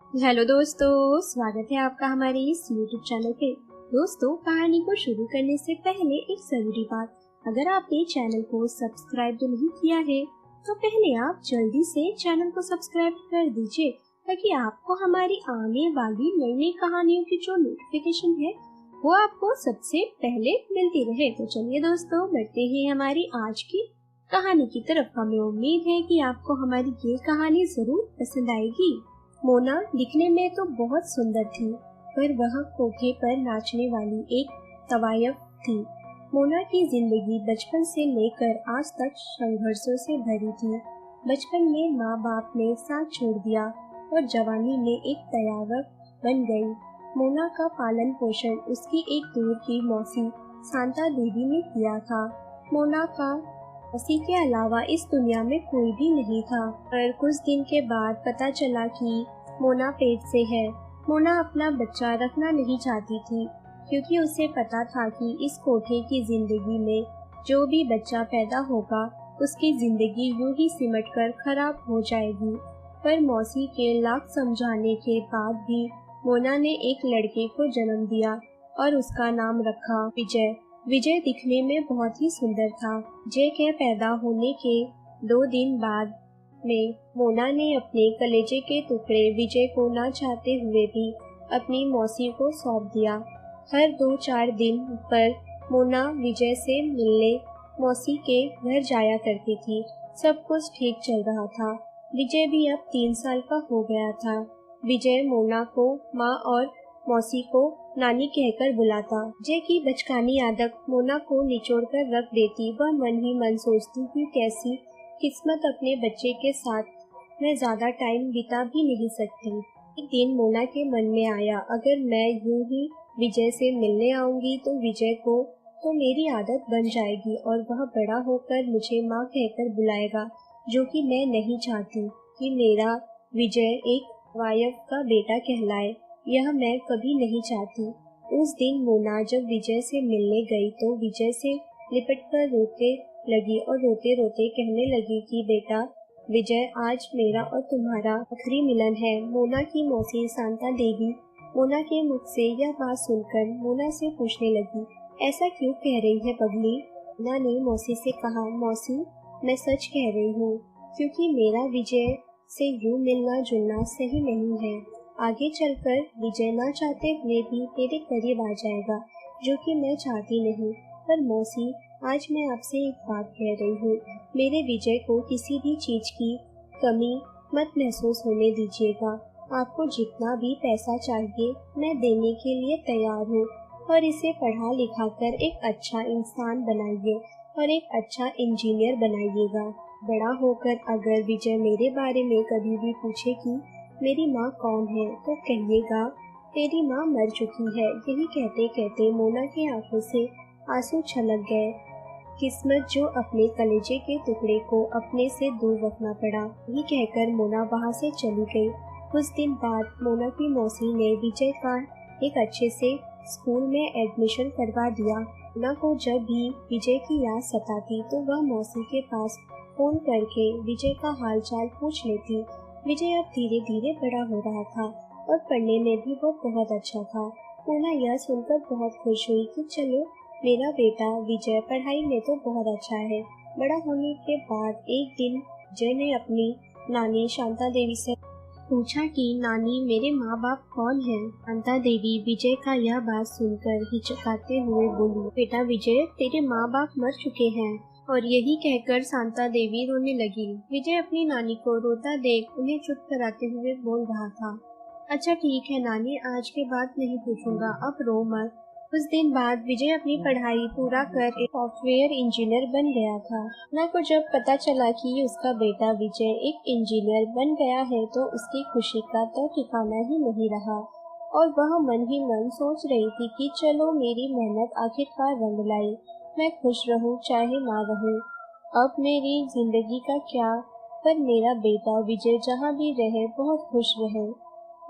Hello दोस्तों, स्वागत है आपका हमारे इस YouTube चैनल पे। दोस्तों, कहानी को शुरू करने से पहले एक जरूरी बात, अगर आपने चैनल को सब्सक्राइब तो नहीं किया है तो पहले आप जल्दी से चैनल को सब्सक्राइब कर दीजिए ताकि आपको हमारी आने वाली नई नई कहानियों की जो नोटिफिकेशन है वो आपको सबसे पहले मिलती रहे। तो चलिए दोस्तों, बढ़ते हैं हमारी आज की कहानी की तरफ। हमें उम्मीद है कि आपको हमारी ये कहानी जरूर पसंद आएगी। मोना दिखने में तो बहुत सुंदर थी, पर वह कोठे पर नाचने वाली एक तवायफ थी। मोना की जिंदगी बचपन से लेकर आज तक संघर्षों से भरी थी। बचपन में माँ बाप ने साथ छोड़ दिया और जवानी में एक तवायफ बन गई। मोना का पालन पोषण उसकी एक दूर की मौसी शांता देवी ने किया था। मोना का मौसी के अलावा इस दुनिया में कोई भी नहीं था। पर कुछ दिन के बाद पता चला कि मोना पेट से है। मोना अपना बच्चा रखना नहीं चाहती थी क्योंकि उसे पता था कि इस कोठे की जिंदगी में जो भी बच्चा पैदा होगा उसकी जिंदगी यूं ही सिमट कर खराब हो जाएगी। पर मौसी के लाख समझाने के बाद भी मोना ने एक लड़के को जन्म दिया और उसका नाम रखा विजय। विजय दिखने में बहुत ही सुंदर था। जय के पैदा होने के 2 दिन बाद में मोना ने अपने कलेजे के टुकड़े विजय को ना चाहते हुए भी अपनी मौसी को सौंप दिया। हर 2-4 दिन पर मोना विजय से मिलने मौसी के घर जाया करती थी। सब कुछ ठीक चल रहा था। विजय भी अब 3 साल का हो गया था। विजय मोना को माँ और मौसी को नानी कहकर बुलाता। जय की बचकानी आदत मोना को निचोड़ कर रख देती। वह मन ही मन सोचती कि कैसी किस्मत अपने बच्चे के साथ मैं ज्यादा टाइम बिता भी नहीं सकती। एक दिन मोना के मन में आया, अगर मैं यूं ही विजय से मिलने आऊंगी तो विजय को तो मेरी आदत बन जाएगी और वह बड़ा होकर मुझे माँ कहकर बुलाएगा, जो कि मैं नहीं चाहती कि मेरा विजय एक वायफ का बेटा कहलाए। यह मैं कभी नहीं चाहती। उस दिन मोना जब विजय से मिलने गई तो विजय से लिपट कर रोते लगी और रोते रोते कहने लगी कि बेटा विजय, आज मेरा और तुम्हारा आखिरी मिलन है। मोना की मौसी शांता देवी मोना के मुख से यह बात सुनकर मोना से पूछने लगी, ऐसा क्यों कह रही है पगली? मोना ने मौसी से कहा, मौसी मैं सच कह रही हूँ, क्योंकि मेरा विजय से यूं मिलना जुलना सही नहीं है। आगे चलकर विजय ना चाहते हुए भी तेरे करीब आ जाएगा, जो कि मैं चाहती नहीं। पर मौसी, आज मैं आपसे एक बात कह रही हूँ, मेरे विजय को किसी भी चीज की कमी मत महसूस होने दीजिएगा। आपको जितना भी पैसा चाहिए मैं देने के लिए तैयार हूँ, और इसे पढ़ा लिखा कर एक अच्छा इंसान बनाइए और एक अच्छा इंजीनियर बनाइएगा। बड़ा होकर अगर विजय मेरे बारे में कभी भी पूछे कि मेरी माँ कौन है तो कहिएगा तेरी माँ मर चुकी है। यही कहते कहते मोना की आंखों से आंसू छलक गए। किस्मत जो अपने कलेजे के टुकड़े को अपने से दूर रखना पड़ा। यही कहकर मोना वहाँ से चली गई। कुछ दिन बाद मोना की मौसी ने विजय का एक अच्छे से स्कूल में एडमिशन करवा दिया। मोना को जब भी विजय की याद सताती तो वह मौसी के पास फोन करके विजय का हालचाल पूछ लेती। विजय अब धीरे धीरे बड़ा हो रहा था और पढ़ने में भी वो बहुत अच्छा था। मोना यह सुनकर बहुत खुश हुई कि चलो मेरा बेटा विजय पढ़ाई में तो बहुत अच्छा है। बड़ा होने के बाद एक दिन विजय ने अपनी नानी शांता देवी से पूछा कि नानी, मेरे माँ बाप कौन हैं? शांता देवी विजय का यह बात सुनकर हिचकाते हुए बोली, बेटा विजय, तेरे माँ बाप मर चुके हैं। और यही कहकर शांता देवी रोने लगी। विजय अपनी नानी को रोता देख उन्हें चुप कराते हुए बोल रहा था, अच्छा ठीक है नानी, आज के बाद नहीं पूछूंगा, अब रो मत। कुछ दिन बाद विजय अपनी पढ़ाई पूरा कर एक सॉफ्टवेयर इंजीनियर बन गया था। ना को जब पता चला कि उसका बेटा विजय एक इंजीनियर बन गया है तो उसकी खुशी का तो ठिकाना ही नहीं रहा और वह मन ही मन सोच रही थी कि चलो मेरी मेहनत आखिरकार रंग लाई, मैं खुश रहूं चाहे ना रहूं, अब मेरी जिंदगी का क्या, पर मेरा बेटा विजय जहाँ भी रहे बहुत खुश रहे।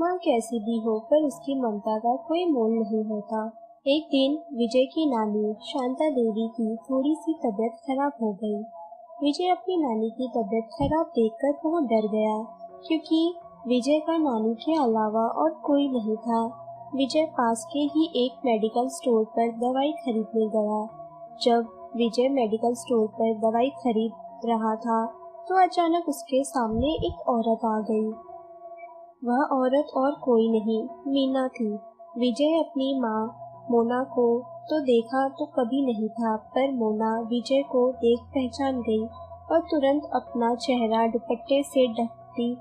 माँ कैसी भी हो पर उसकी ममता का कोई मोल नहीं होता। एक दिन विजय की नानी शांता देवी की थोड़ी सी तबीयत खराब हो गई। विजय अपनी नानी की तबीयत खराब देखकर बहुत डर गया, क्योंकि विजय का नानी के अलावा और कोई नहीं था। विजय पास के ही एक मेडिकल स्टोर पर दवाई खरीदने गया। जब विजय मेडिकल स्टोर पर दवाई खरीद रहा था तो अचानक उसके सामने एक औरत आ गई। वह औरत और कोई नहीं, मीना थी। विजय अपनी माँ मोना को तो देखा तो कभी नहीं था, पर मोना विजय को देख पहचान गई और तुरंत अपना चेहरा दुपट्टे से ढकती।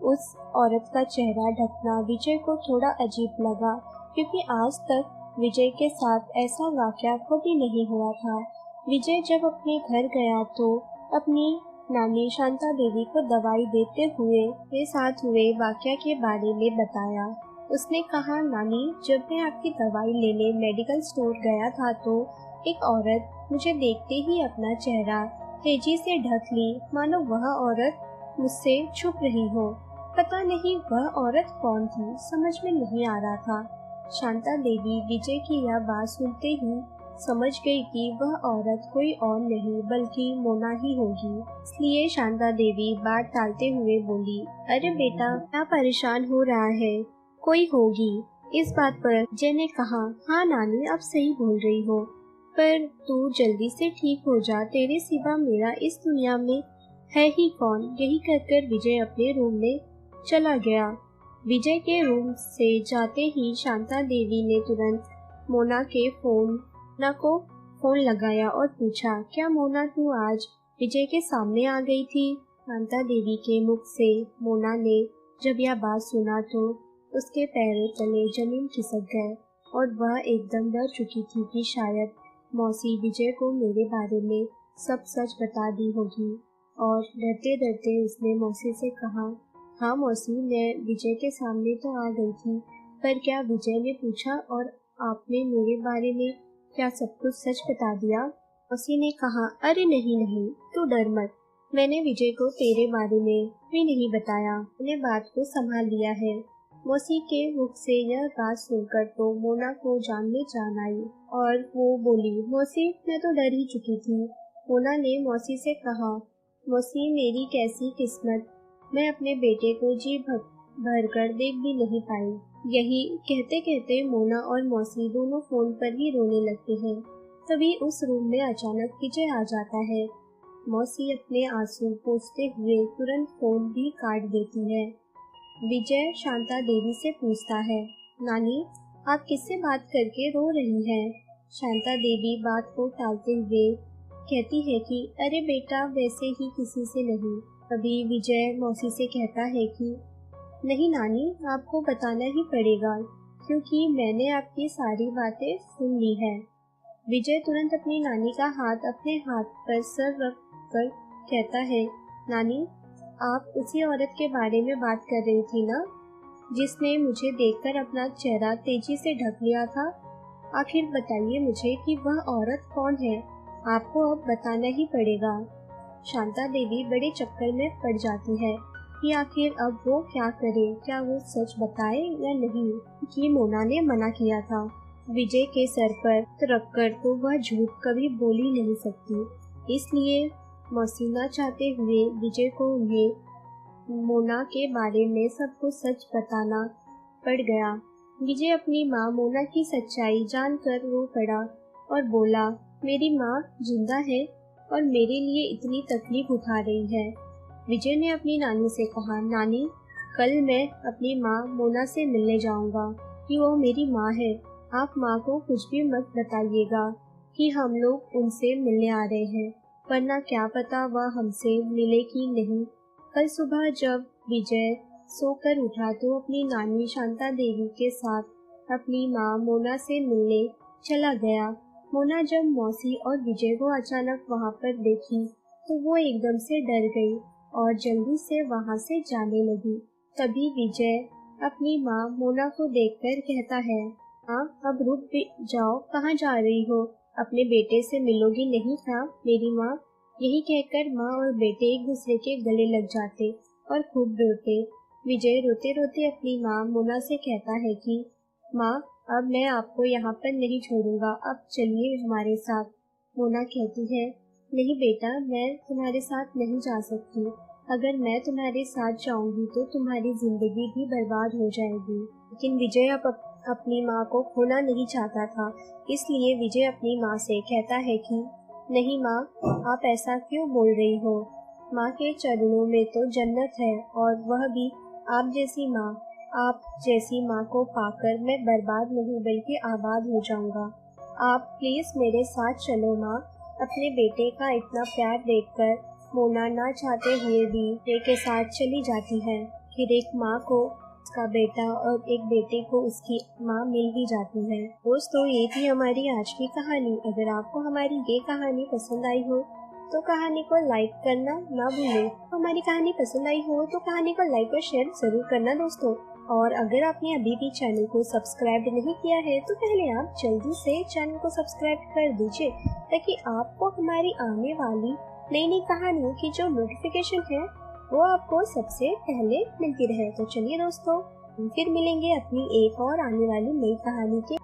उस औरत का चेहरा ढकना विजय को थोड़ा अजीब लगा, क्योंकि आज तक विजय के साथ ऐसा वाकया कभी नहीं हुआ था। विजय जब अपने घर गया तो अपनी नानी शांता देवी को दवाई देते हुए के साथ हुए वाकया के बारे में बताया। उसने कहा, नानी, जब मैं आपकी दवाई लेने मेडिकल स्टोर गया था तो एक औरत मुझे देखते ही अपना चेहरा तेजी से ढक ली, मानो वह औरत मुझसे छुप रही हो। पता नहीं वह औरत कौन थी, समझ में नहीं आ रहा था। शांता देवी विजय की यह बात सुनते ही समझ गई कि वह औरत कोई और नहीं बल्कि मोना ही होगी। इसलिए शांता देवी बात टालते हुए बोली, अरे बेटा, क्या परेशान हो रहा है, कोई होगी। इस बात पर विजय ने कहा, हाँ नानी, आप सही बोल रही हो, पर तू जल्दी से ठीक हो जा, तेरे सिवा मेरा इस दुनिया में है ही कौन। यही कहकर विजय अपने रूम में चला गया। विजय के रूम से जाते ही शांता देवी ने तुरंत मोना को फोन लगाया और पूछा, क्या मोना, तू आज विजय के सामने आ गई थी? शांता देवी के मुख से मोना ने जब यह बात सुना तो उसके पैरों तले जमीन खिसक गए और वह एकदम डर चुकी थी कि शायद मौसी विजय को मेरे बारे में सब सच बता दी होगी। और डरते डरते उसने मौसी से कहा, हाँ मौसी, मैं विजय के सामने तो आ गई थी, पर क्या विजय ने पूछा और आपने मेरे बारे में क्या सब कुछ सच बता दिया? मौसी ने कहा, अरे नहीं नहीं, तू डर मत, मैंने विजय को तेरे बारे में भी नहीं बताया, मैंने बात को संभाल लिया है। मौसी के मुख से यह बात सुनकर तो मोना को जान में जान आई और वो बोली, मौसी, मैं तो डर ही चुकी थी। मोना ने मौसी से कहा, मौसी, मेरी कैसी किस्मत, मैं अपने बेटे को जी भर कर देख भी नहीं पाई। यही कहते कहते मोना और मौसी दोनों फोन पर ही रोने लगते हैं। तभी उस रूम में अचानक विजय आ जाता है। मौसी अपने आंसू पोंछते हुए तुरंत फोन भी काट देती है। विजय शांता देवी से पूछता है, नानी, आप किससे बात करके रो रही हैं? शांता देवी बात को टालते हुए कहती है कि अरे बेटा, वैसे ही किसी से नहीं। तभी विजय मौसी से कहता है कि नहीं नानी, आपको बताना ही पड़ेगा, क्योंकि मैंने आपकी सारी बातें सुन ली है। विजय तुरंत अपनी नानी का हाथ अपने हाथ पर सर रख कर कहता है, नानी, आप उसी औरत के बारे में बात कर रही थी ना, जिसने मुझे देखकर अपना चेहरा तेजी से ढक लिया था? आखिर बताइए मुझे कि वह औरत कौन है, आपको अब बताना ही पड़ेगा। शांता देवी बड़े चक्कर में पड़ जाती है कि आखिर अब वो क्या करे, क्या वो सच बताए या नहीं, कि मोना ने मना किया था। विजय के सर पर रखकर तो वह झूठ कभी बोल ही नहीं सकती, इसलिए मौसी न चाहते हुए विजय को उन्हें मोना के बारे में सब कुछ सच बताना पड़ गया। विजय अपनी माँ मोना की सच्चाई जानकर रो पड़ा और बोला, मेरी माँ जिंदा है और मेरे लिए इतनी तकलीफ उठा रही है। विजय ने अपनी नानी से कहा, नानी, कल मैं अपनी माँ मोना से मिलने जाऊंगा कि वो मेरी माँ है। आप माँ को कुछ भी मत बताइएगा कि हम लोग उनसे मिलने आ रहे हैं, वरना क्या पता वह हमसे मिले कि नहीं। कल सुबह जब विजय सोकर उठा तो अपनी नानी शांता देवी के साथ अपनी माँ मोना से मिलने चला गया। मोना जब मौसी और विजय को अचानक वहाँ पर देखी तो वो एकदम से डर गई और जल्दी से वहाँ से जाने लगी। तभी विजय अपनी माँ मोना को देखकर कहता है, हाँ, अब रुक भी जाओ, कहाँ जा रही हो? अपने बेटे से मिलोगी नहीं था मेरी माँ? यही कहकर माँ और बेटे एक दूसरे के गले लग जाते और खूब रोते। विजय रोते रोते अपनी माँ मोना से कहता है कि माँ, अब मैं आपको यहाँ पर नहीं छोड़ूंगा, अब चलिए हमारे साथ। मोना कहती है, नहीं बेटा, मैं तुम्हारे साथ नहीं जा सकती, अगर मैं तुम्हारे साथ जाऊंगी तो तुम्हारी जिंदगी भी बर्बाद हो जाएगी। लेकिन विजय अपनी माँ को खोना नहीं चाहता था, इसलिए विजय अपनी माँ से कहता है कि नहीं माँ, आप ऐसा क्यों बोल रही हो? माँ के चरणों में तो जन्नत है, और वह भी आप जैसी माँ। आप जैसी माँ को पाकर मैं बर्बाद नहीं बल्कि आबाद हो जाऊंगा। आप प्लीज मेरे साथ चलो माँ। अपने बेटे का इतना प्यार देखकर मोना ना चाहते हुए भी विजय के साथ चली जाती है। फिर एक माँ को उसका बेटा और एक बेटे को उसकी माँ मिल भी जाती है। दोस्तों, ये थी हमारी आज की कहानी। अगर आपको हमारी ये कहानी पसंद आई हो तो कहानी को लाइक करना ना भूलें। हमारी कहानी पसंद आई हो तो कहानी को लाइक और शेयर जरूर करना दोस्तों। और अगर आपने अभी भी चैनल को सब्सक्राइब नहीं किया है तो पहले आप जल्दी से चैनल को सब्सक्राइब कर दीजिए, ताकि आपको हमारी आने वाली नई नई कहानियों की जो नोटिफिकेशन है वो आपको सबसे पहले मिलती रहे। तो चलिए दोस्तों, फिर मिलेंगे अपनी एक और आने वाली नई कहानी के